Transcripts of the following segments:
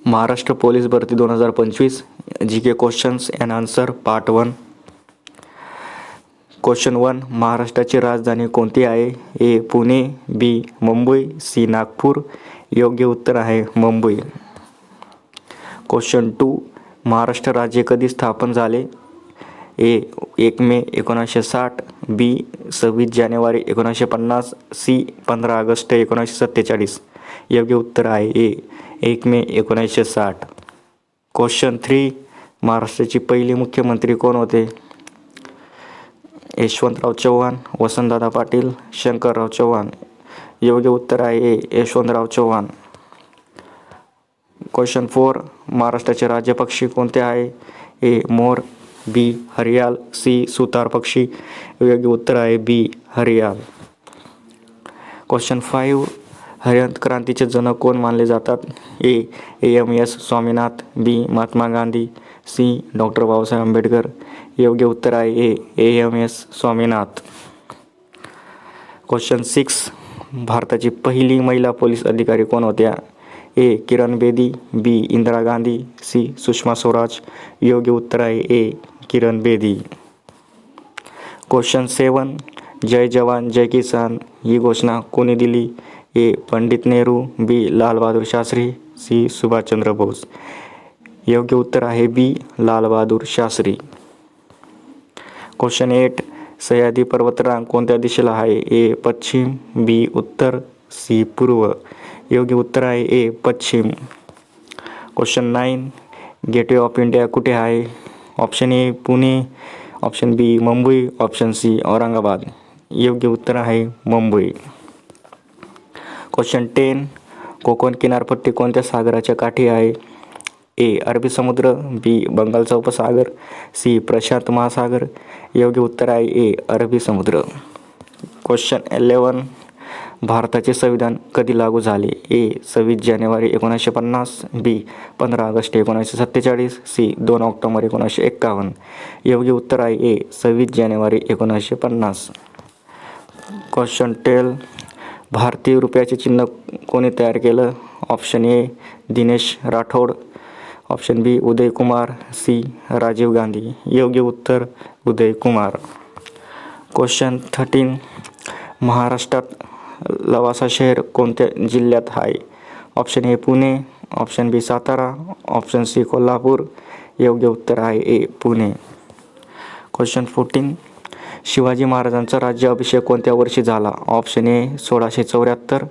Maharashtra police भरती 2025 GK questions and answer part 1. Question 1. महाराष्ट्राची राजधानी कोणती आहे? ए. पुणे, बी. मुंबई, सी. नागपूर. योग्य उत्तर आहे मुंबई. क्वेश्चन 2. महाराष्ट्र राज्य कधी स्थापन झाले? ए. 1 मे 1960, बी. 26 जानेवारी 1950, सी. 15 ऑगस्ट 1947. योग्य उत्तर आहे ए. 1 मे 1960. क्वेश्चन 3. महाराष्ट्राचे पहिले मुख्यमंत्री कोण होते? यशवंतराव चव्हाण, वसंतदादा पाटील, शंकरराव चव्हाण. योग्य उत्तर आहे ए. यशवंतराव चव्हाण. क्वेश्चन 4. महाराष्ट्राचे राज्य पक्षी कोणते आहे? ए. मोर, बी. हरियाल, सी. सुतार पक्षी. योग्य उत्तर आहे बी. हरियाल. क्वेश्चन 5. हरित क्रांतीचे जनक कोण मानले जातात? ए. AMS स्वामीनाथ, बी. महात्मा गांधी, सी. डॉक्टर बाबासाहेब आंबेडकर. योग्य उत्तर आहे ए. AMS स्वामीनाथ. क्वेश्चन 6. भारताची पहिली महिला पोलीस अधिकारी कोण होत्या? ए. किरण बेदी, बी. इंदिरा गांधी, सी. सुषमा स्वराज. योग्य उत्तर आहे ए. किरण बेदी. क्वेश्चन 7. जय जवान जय किसान ही घोषणा कोणी दिली? ए. पंडित नेहरू, बी. लालबहादूर शास्त्री, सी. सुभाषचंद्र बोस. योग्य उत्तर आहे बी. लालबहादूर शास्त्री. क्वेश्चन 8. सह्याद्री पर्वतरांग कोणत्या दिशेला आहे? ए. पश्चिम, बी. उत्तर, सी. पूर्व. योग्य उत्तर आहे ए. पश्चिम. क्वेश्चन 9. गेटवे ऑफ इंडिया कुठे आहे? Option A. Pune, option B. Mumbai, option C. Aurangabad. योग्य उत्तर आहे मुंबई. क्वेश्चन 10. कोकण किनारपट्टी कोणत्या सागराच्या काठी आहे? ए. अरबी समुद्र, बी. बंगालचा उपसागर, सी. प्रशांत महासागर. योग्य उत्तर आहे ए. अरबी समुद्र. क्वेश्चन 11. भारताचे संविधान कधी लागू झाले? ए. 26 जानेवारी 1950, बी. 15 ऑगस्ट 1947, सी. 2 ऑक्टोबर 1951. योग्य उत्तर आहे ए. 26 जानेवारी 1950. क्वेश्चन 12. भारतीय रुपयाचे चिन्ह कोणी तयार केलं? Option A. Dinesh Rathod, option B. Uday Kumar, C. Rajiv Gandhi. योग्य उत्तर उदय कुमार. क्वेश्चन 13. महाराष्ट्रात लवासा शहर कोणत्या जिल्ह्यात आहे? Option A. Pune, option B. Satara, option C. Kolhapur. योग्य उत्तर आहे ए. पुणे. क्वेश्चन 14. शिवाजी महाराजांचा राज्याभिषेक कोणत्या वर्षी झाला? Option A. 1674,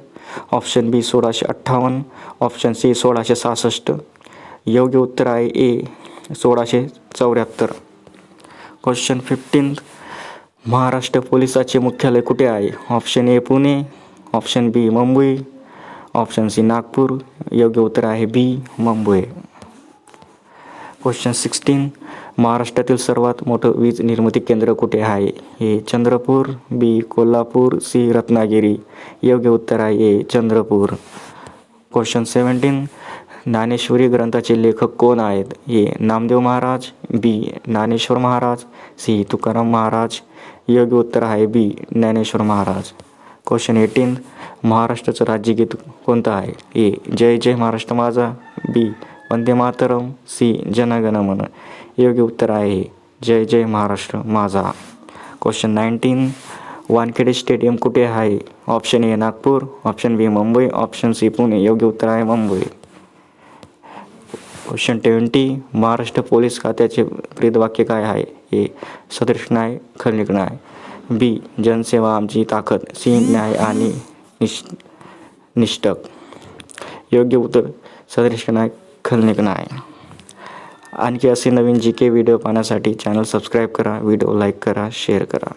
option B. 1658, option C. 1666. योग्य उत्तर आहे ए. 1674. क्वेश्चन 15. महाराष्ट्र पोलिसाचे मुख्यालय कुठे आहे? Option A. Pune, option B. Mumbai, option C. Nagpur. योग्य उत्तर आहे बी. मुंबई. क्वेश्चन 16. महाराष्ट्रातील सर्वात मोठं वीज निर्मिती केंद्र कुठे आहे? ए. चंद्रपूर, बी. कोल्हापूर, सी. रत्नागिरी. योग्य उत्तर आहे ए. चंद्रपूर. क्वेश्चन 17. ज्ञानेश्वरी ग्रंथाचे लेखक कोण आहेत? ए. नामदेव महाराज, बी. ज्ञानेश्वर महाराज, सी. तुकाराम महाराज. योग्य उत्तर आहे बी. ज्ञानेश्वर महाराज. क्वेश्चन 18. महाराष्ट्राचं राज्यगीत कोणतं आहे? ए. जय जय महाराष्ट्र माझा, बी. वंदे मातरम, सी. जनगण मन. योग्य उत्तर आहे जय जय महाराष्ट्र माझा. क्वेश्चन 19. वानखेडे स्टेडियम कुठे आहे? Option A. Nagpur, option B. Mumbai, option C. Pune. योग्य उत्तर आहे मुंबई. क्वेश्चन 20. महाराष्ट्र पोलीस खात्याचे ब्रीदवाक्य काय आहे? ए. सदृश न्याय खलनिक न्याय, बी. जनसेवा आमची ताकद, सी. न्याय आणि निष्ठक. योग्य उत्तर सदृश न्याय खलनिक न्याय. आणखी असे नवीन GK व्हिडिओ पाहण्यासाठी चॅनल सबस्क्राईब करा, व्हिडिओ लाईक करा, शेअर करा.